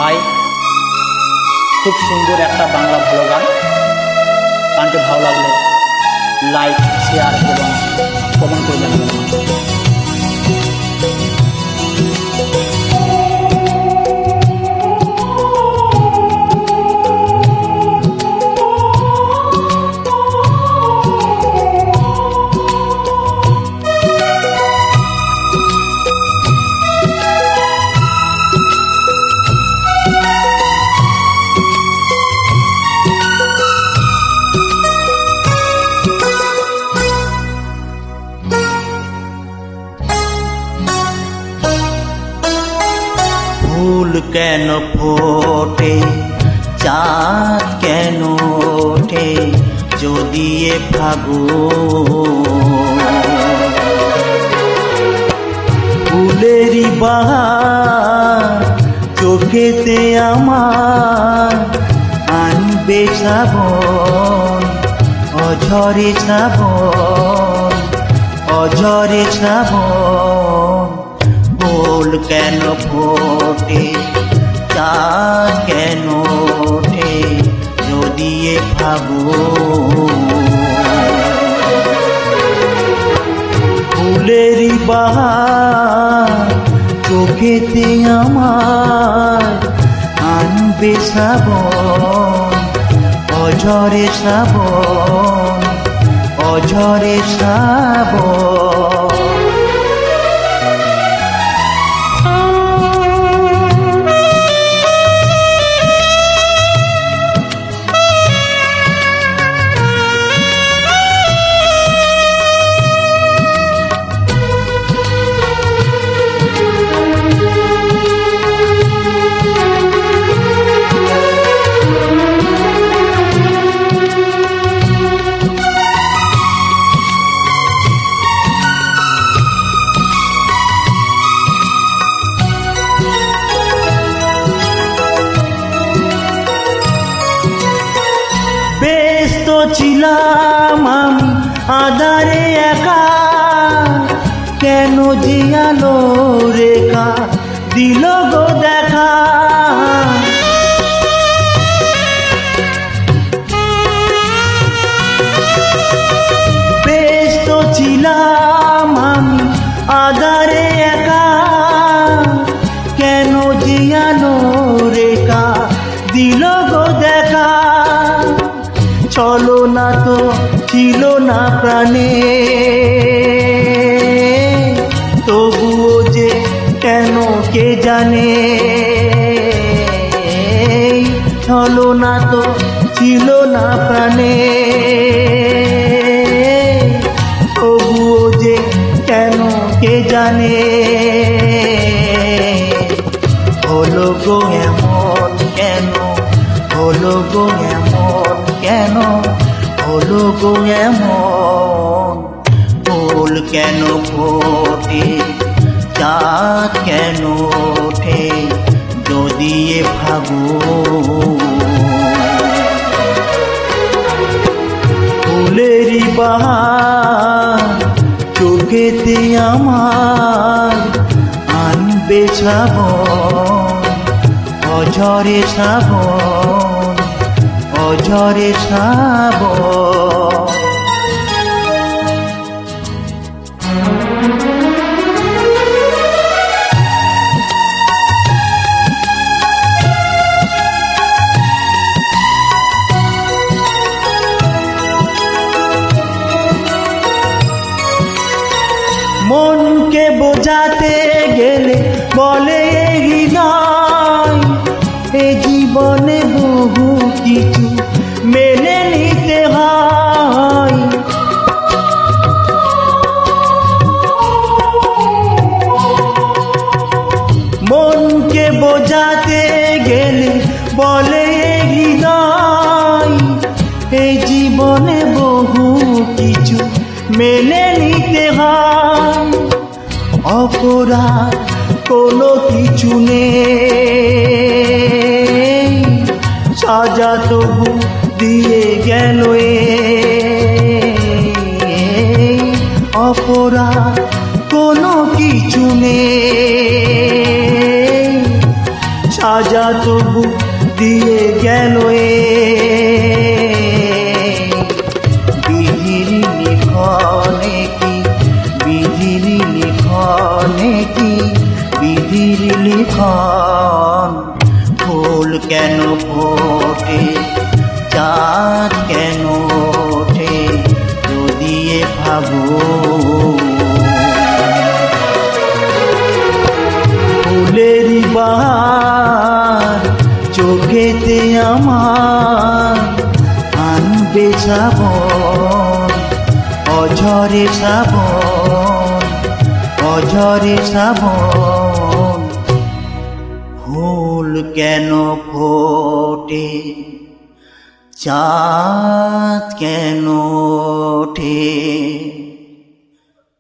High, খুব সুন্দর একটা বাংলা ভালো গান। গানটি ভালো লাগলে লাইক, শেয়ার এবং কমেন্ট করে জানাবেন। ফুল কেন ফোটে, চাঁদ কেন ওঠে, যদি এ ফাগুন ফুলেরই বাহার চোখেতে আমার আনবে শ্রাবণ, অঝরে শ্রাবণ, অঝরে শ্রাবণ। ফুল কেন ফোটে, চাঁদ কেন ওঠে, যদি এ ফাগুন ফুলেরই বাহার চোখেতে আমার আনবে শ্রাবণ, অঝরে শ্রাবণ, অঝরে শ্রাবণ। ব্যস্ত ছিলাম আমি আধারে একা, কেন যে আলো রেখা দিল গো দেখা। ব্যস্ত ছিলাম আমি আধারে একা, কেন যে আলো রেখা দিল গো দেখা। চলো না তো ছিল না প্রাণে, তবুও যে কেন কে জানে। চলো না তো ছিল না প্রাণে, তবুও যে কেন কে জানে। হলো গো এমন কেন, হলো গো এমন কেন, হলো গো এমন। ফুল কেন ফোটে, চাঁদ কেন ওঠে, যদি এ ফাগুন ফুলেরই বাহার চোখেতে আমার আনবে শ্রাবণ, অঝরে শ্রাবণ, অঝরে শ্রাবণ। মনকে বোঝাতে গেলে বলে হৃদয়, এ জীবনে বহু কিছু মেনে নিতে হয়। মনকে বোঝাতে গেলে বলে হৃদয়, এই জীবনে বহু কিছু মেনে নিতে হয়। অপরাধ কোনো কিছু নেই, সাজা তবু দিয়ে গেল। অপরাধ কোনো কিছু নেই, সাজা তবু দিয়ে গেল বিধির লিখনে কি বিধির লিখনে কি বিধির লিখন ফুল কেন ফোটে চাঁদ কেন ওঠে যদি ভাবো ফুলের বাহার চোখেতে আমার আনবে শ্রাবণ অঝরে শ্রাবণ অঝরে শ্রাবণ ফুল কেন ফোটে চাঁদ কেন ওঠে।